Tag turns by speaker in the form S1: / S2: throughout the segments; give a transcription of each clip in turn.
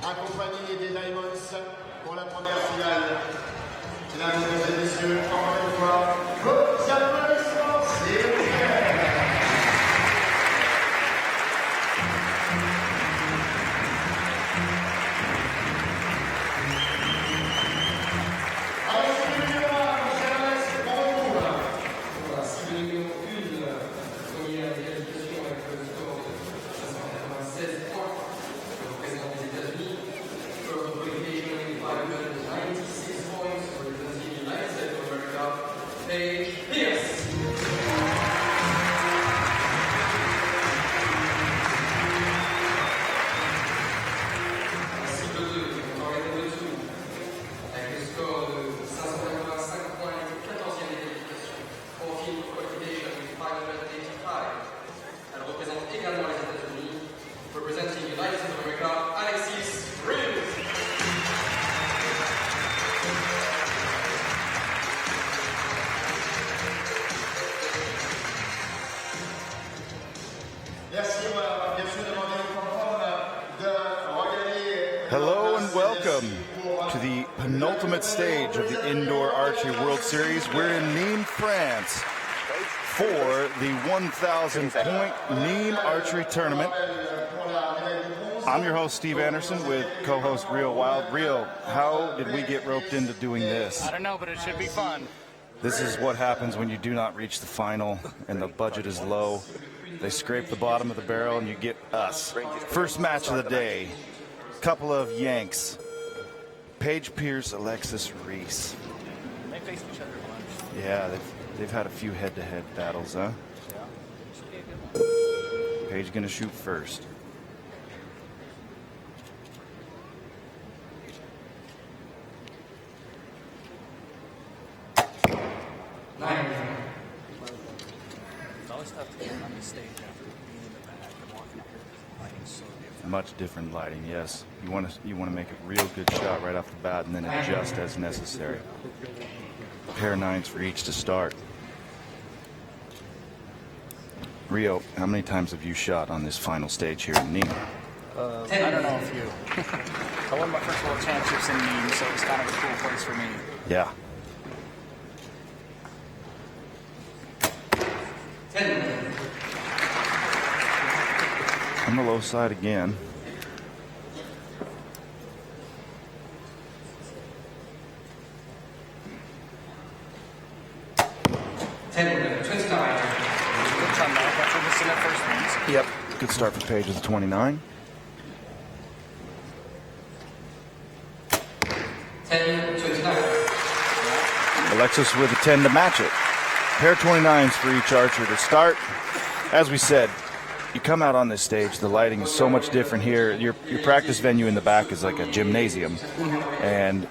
S1: accompagné des Nimes pour la première finale. Mesdames et messieurs, encore une fois, vos applaudissements, s'il vous plaît.
S2: Paige Pearce. Cible 2, on est de dessous, avec le score de 585 points, 14e qualification. Profil qualification 585. Elle représente également les États-Unis. Representing United States of America, Alexis Ruiz.
S3: Hello and welcome to the penultimate stage of the Indoor Archery World Series. We're in Nîmes, France for the 1,000-point Nimes Archery Tournament. I'm your host, Steve Anderson, with co-host Rio Wild. Rio, how did we get roped into doing this?
S4: I don't know, but it should be fun.
S3: This is what happens when you do not reach the final and the budget is low. They scrape the bottom of the barrel and you get us. First match of the day. Couple of Yanks. Paige Pearce, Alexis Ruiz.
S4: They faced each other once.
S3: Yeah, they've had a few head-to-head battles, huh?
S4: Yeah.
S3: Paige gonna shoot first.
S4: It's always tough to get on the stage after being in the back and walking up here because the lighting's so different.
S3: Much different lighting, yes. You want to make a real good shot right off the bat and then adjust as necessary. Pair of nines for each to start. Rio, how many times have you shot on this final stage here in Nîmes?
S4: I don't know a few. I won my first world championships in Nîmes, so it's kind of a cool place for me.
S3: Yeah.
S2: 10.
S3: On the low side again. Yep. Good start for Paige with a 29.
S2: 10-29.
S3: Alexis with a 10 to match it. Pair of 29s for each archer to start. As we said, you come out on this stage, the lighting is so much different here. Your practice venue in the back is like a gymnasium, and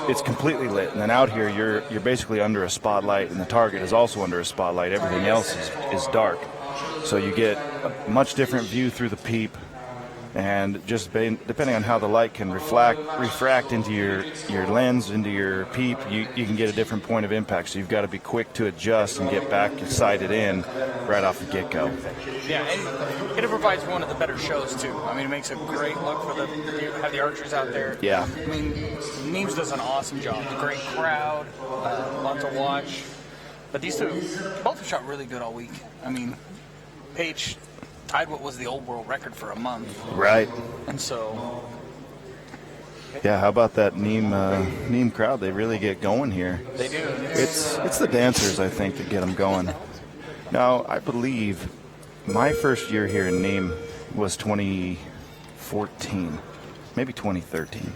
S3: it's completely lit. And then out here, you're basically under a spotlight, and the target is also under a spotlight. Everything else is dark. So you get a much different view through the peep, and just depending on how the light can refract into your lens, into your peep, you can get a different point of impact. So you've got to be quick to adjust and get back sighted in right off the get-go.
S4: Yeah, and it provides one of the better shows too. I mean, it makes a great look for have the archers out there.
S3: Yeah.
S4: I mean, Nîmes does an awesome job. A great crowd, fun to watch. But these two both have shot really good all week. I mean, Paige tied what was the old world record for a month.
S3: Right.
S4: And so,
S3: yeah, how about that Nîmes crowd? They really get going here.
S4: They do.
S3: It's the dancers, I think, that get them going. Now, I believe my first year here in Nîmes was 2014, maybe 2013.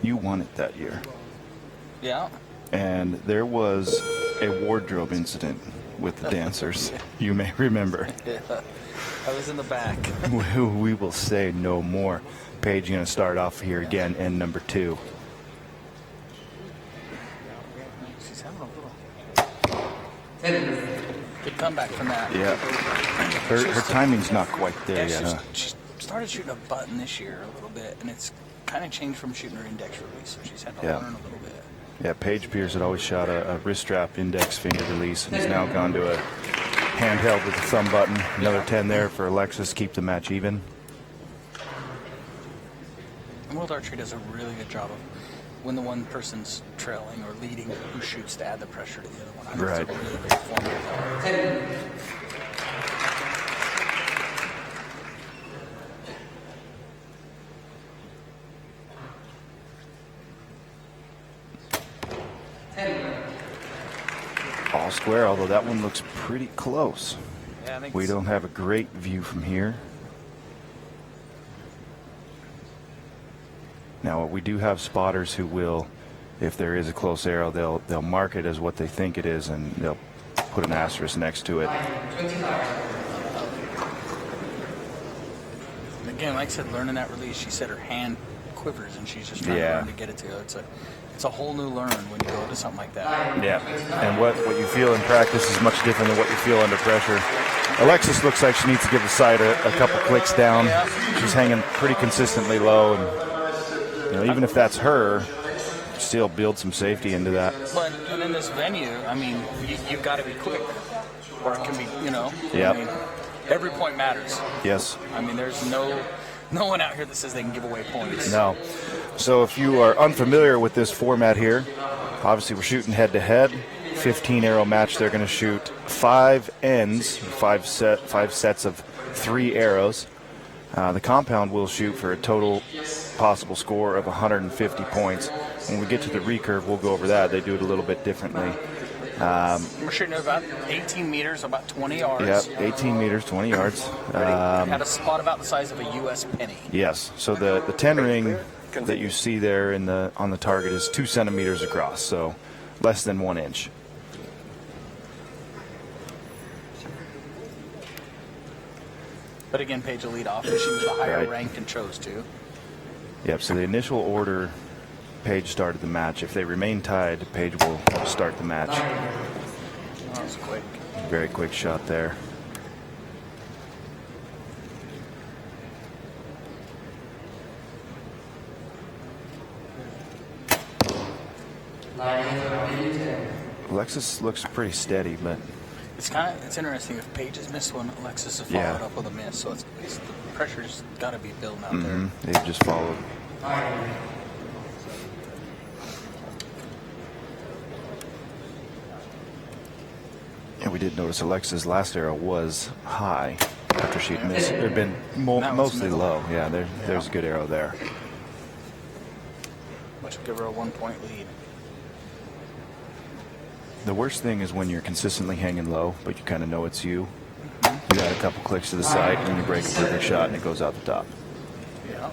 S3: You won it that year.
S4: Yeah.
S3: And there was a wardrobe incident with the dancers. You may remember.
S4: Yeah. I was in the back.
S3: We will say no more. Paige going to start off here again, end number 2.
S4: She's having a little good comeback from that.
S3: Yeah. Her timing's not quite there yet, huh?
S4: She started shooting a button this year a little bit, and it's kind of changed from shooting her index release, so she's had to learn a little bit.
S3: Yeah, Paige Pearce had always shot a wrist strap index finger release, and has now gone to a handheld with the thumb button. Another 10 there for Alexis, keep the match even.
S4: World Archery does a really good job of when the one person's trailing or leading, who shoots to add the pressure to the other one. I think
S3: Right.
S4: It's a really great formula.
S3: All square, although that one looks pretty close.
S4: Yeah, I think
S3: We
S4: it's-
S3: don't have a great view from here. Now we do have spotters who will, if there is a close arrow, they'll mark it as what they think it is, and they'll put an asterisk next to it.
S4: Again, like I said, learning that release, she said her hand quivers and she's just trying to learn to get it to go. It's a whole new learn when you go to something like that.
S3: Yeah, and what you feel in practice is much different than what you feel under pressure. Alexis looks like she needs to give the sight a couple clicks down. She's hanging pretty consistently low, and even if that's her, still build some safety into that.
S4: But and in this venue, I mean, you've got to be quick, or it can be,
S3: Yeah.
S4: I mean, every point matters.
S3: Yes.
S4: I mean, there's no one out here that says they can give away points.
S3: No. So if you are unfamiliar with this format here, obviously we're shooting head-to-head. 15 arrow match. They're going to shoot 5 ends, five sets of 3 arrows. The compound will shoot for a total possible score of 150 points. When we get to the recurve, we'll go over that. They do it a little bit differently.
S4: We're shooting at about 18 meters, about 20 yards.
S3: Yep, 18 meters, 20 yards.
S4: Had a spot about the size of a U.S. penny.
S3: Yes. So the 10 ring that you see there on the target is 2 centimeters across, so less than 1 inch.
S4: But again, Paige will lead off, and she was the higher
S3: Right.
S4: ranked and chose to.
S3: Yep. So the initial order, Paige started the match. If they remain tied, Paige will start the match.
S4: That was quick.
S3: Very quick shot there. Alexis looks pretty steady, but
S4: It's interesting. If Paige has missed one, Alexis has followed up with a miss. So it's the pressure's got to be building out there.
S3: they've just followed. And we did notice Alexis' last arrow was high after she'd missed. They've been mostly low. Yeah, there's a good arrow there.
S4: Which will give her a 1-point lead.
S3: The worst thing is when you're consistently hanging low, but you kind of know it's you. You got a couple clicks to the side, and you break a perfect shot, and it goes out the top.
S4: Yeah.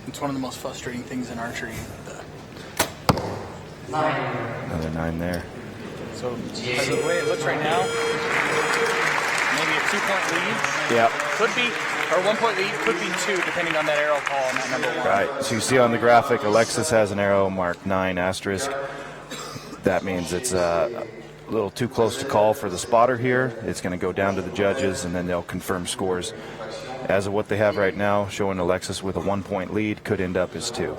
S4: It's one of the most frustrating things in archery.
S3: Another 9 there.
S4: So, as the way it looks right now, maybe a 2-point lead.
S3: Yeah.
S4: Could be, or 1-point lead, could be 2, depending on that arrow call on that number 1.
S3: Right. So you see on the graphic, Alexis has an arrow marked 9 asterisk. That means it's a little too close to call for the spotter here. It's going to go down to the judges, and then they'll confirm scores. As of what they have right now, showing Alexis with a 1-point lead, could end up as 2.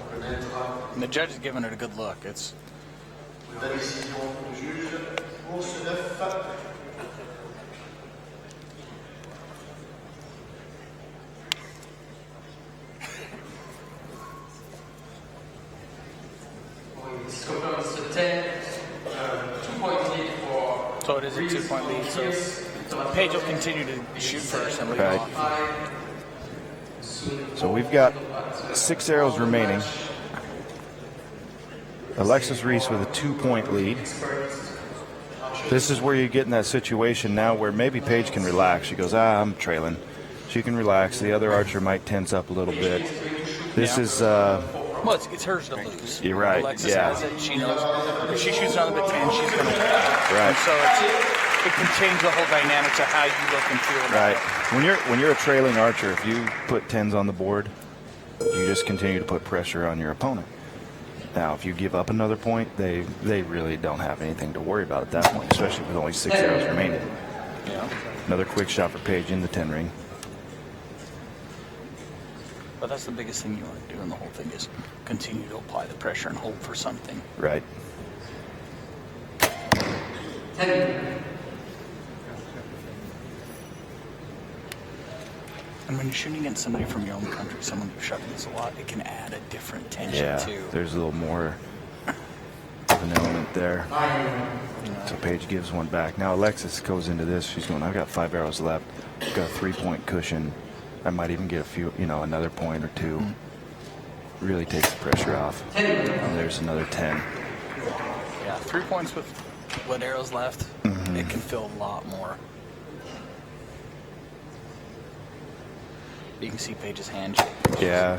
S4: And the judge is giving it a good look. It's
S1: La décision du juge pour ce 9.
S2: This confirms the 10, 2-point lead for
S4: so it is a 2-point lead. So Paige will continue to shoot first and lead
S3: Right.
S4: off.
S3: So we've got 6 arrows remaining. Alexis Ruiz with a 2-point lead. This is where you get in that situation now where maybe Paige can relax. She goes, I'm trailing. She can relax. The other archer might tense up a little bit. This is...
S4: Well, it's hers to lose.
S3: You're right,
S4: Alexis
S3: yeah.
S4: has it. She knows if she shoots another bit 10, she's going to win.
S3: Right.
S4: And so it can change the whole dynamics of how you look and feel about
S3: Right.
S4: it.
S3: When you're a trailing archer, if you put 10s on the board, you just continue to put pressure on your opponent. Now, if you give up another point, they really don't have anything to worry about at that point, especially with only 6 arrows remaining.
S4: Yeah.
S3: Another quick shot for Paige in the 10 ring.
S4: But that's the biggest thing you want to do in the whole thing is continue to apply the pressure and hope for something.
S3: Right.
S2: 10.
S4: And when you're shooting against somebody from your own country, someone who's shot against a lot, it can add a different tension too.
S3: There's a little more of an element there. So Paige gives one back. Now Alexis goes into this. She's going, I've got 5 arrows left. I've got a 3-point cushion. I might even get a few, another point or two. Really takes the pressure off. And there's another 10.
S4: Yeah, 3 points with what arrows left, it can feel a lot more. You can see Paige's hand.
S3: Yeah,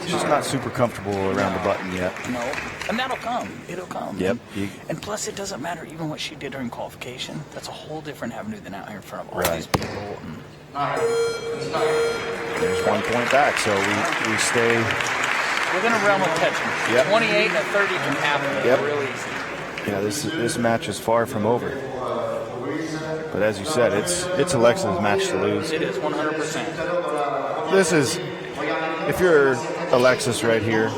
S3: she's not super comfortable around the button yet.
S4: No, and that'll come. It'll come.
S3: Yep.
S4: And plus, it doesn't matter even what she did during qualification. That's a whole different avenue than out here in front of all these people.
S3: There's 1 point back, so we stay
S4: within a realm of catching.
S3: Yep.
S4: 28 and a 30 can happen real easy.
S3: Yeah, this match is far from over. But as you said, it's Alexis' match to lose.
S4: It is 100%.
S3: This is, if you're Alexis right here,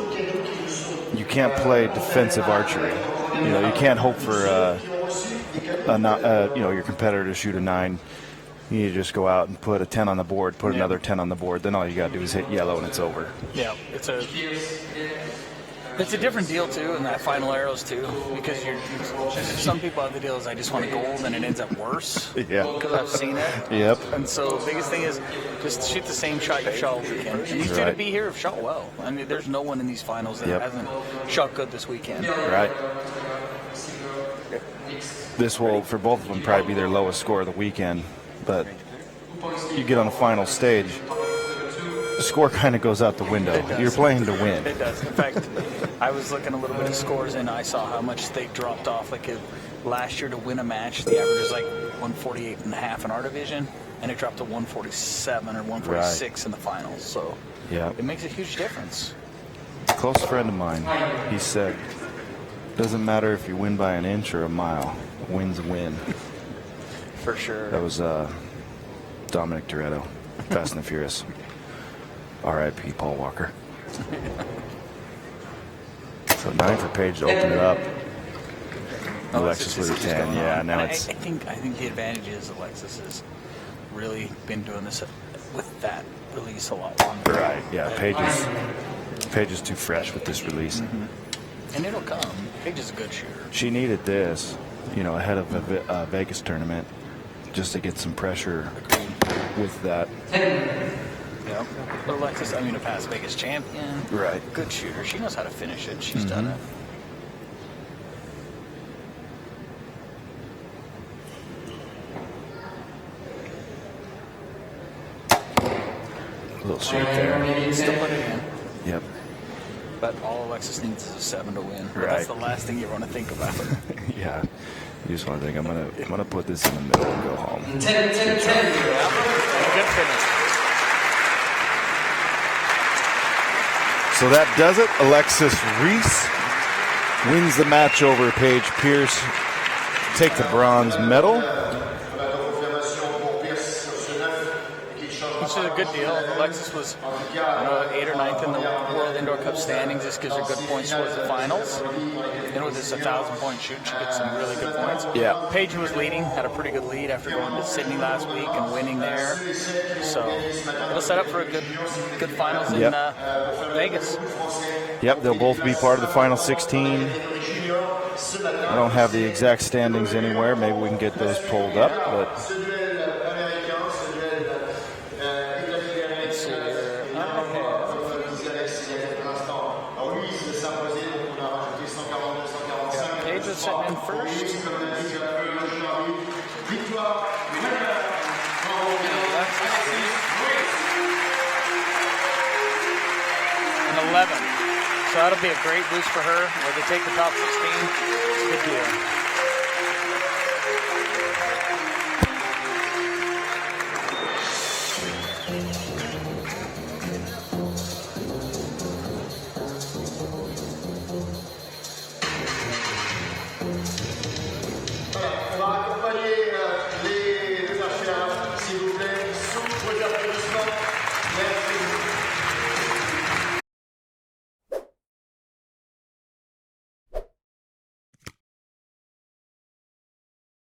S3: you can't play defensive archery. You can't hope for your competitor to shoot a 9. You need to just go out and put a 10 on the board, put another 10 on the board. Then all you got to do is hit yellow and it's over.
S4: Yeah, it's a different deal too, in that final arrows too, because some people have the deal is I just want a gold, and it ends up worse.
S3: Yeah.
S4: Because I've seen it.
S3: Yep.
S4: And so the biggest thing is just shoot the same shot you shot all weekend. And these two to be here have shot well. I mean, there's no one in these finals that hasn't shot good this weekend.
S3: Right. This will, for both of them, probably be their lowest score of the weekend. But you get on the final stage, the score kind of goes out the window. You're playing to win.
S4: It does. In fact, I was looking a little bit of scores, and I saw how much they dropped off. Like last year to win a match, the average is like 148.5 in our division, and it dropped to 147 or 146 in the finals. So it makes a huge difference.
S3: A close friend of mine, he said, doesn't matter if you win by an inch or a mile, a win's a win.
S4: For sure.
S3: That was Dominic Toretto, Fast and the Furious. R.I.P. Paul Walker. So 9 for Paige to open it up. Alexis with a 10. Yeah, now it's.
S4: I think the advantage is Alexis has really been doing this with that release a lot longer.
S3: Right. Yeah. Paige is too fresh with this release.
S4: And it'll come. Paige is a good shooter.
S3: She needed this, ahead of a Vegas tournament, just to get some pressure with that.
S4: Yeah. But Alexis, a past Vegas champion.
S3: Right.
S4: Good shooter. She knows how to finish it. She's done it.
S3: A little shoot there.
S4: Still put it in.
S3: Yep.
S4: But all Alexis needs is a 7 to win.
S3: Right.
S4: That's the last thing you want to think about.
S3: Yeah. You just want to think, I'm gonna put this in the middle and go home.
S2: 10, 10, 10.
S4: Good finish.
S3: So that does it. Alexis Ruiz wins the match over Paige Pearce. Take the bronze medal.
S4: Which is a good deal. Alexis was 8th or 9th in the World Indoor Cup standings. This gives her good points towards the finals. With this 1,000-point shoot, she gets some really good points.
S3: Yeah.
S4: Paige was leading, had a pretty good lead after going to Sydney last week and winning there. So it'll set up for a good finals in Vegas.
S3: Yep, they'll both be part of the final 16. I don't have the exact standings anywhere. Maybe we can get those pulled up, but.
S4: Sitting in first. And 11. So that'll be a great boost for her. Where they take the top 16. It's a good deal.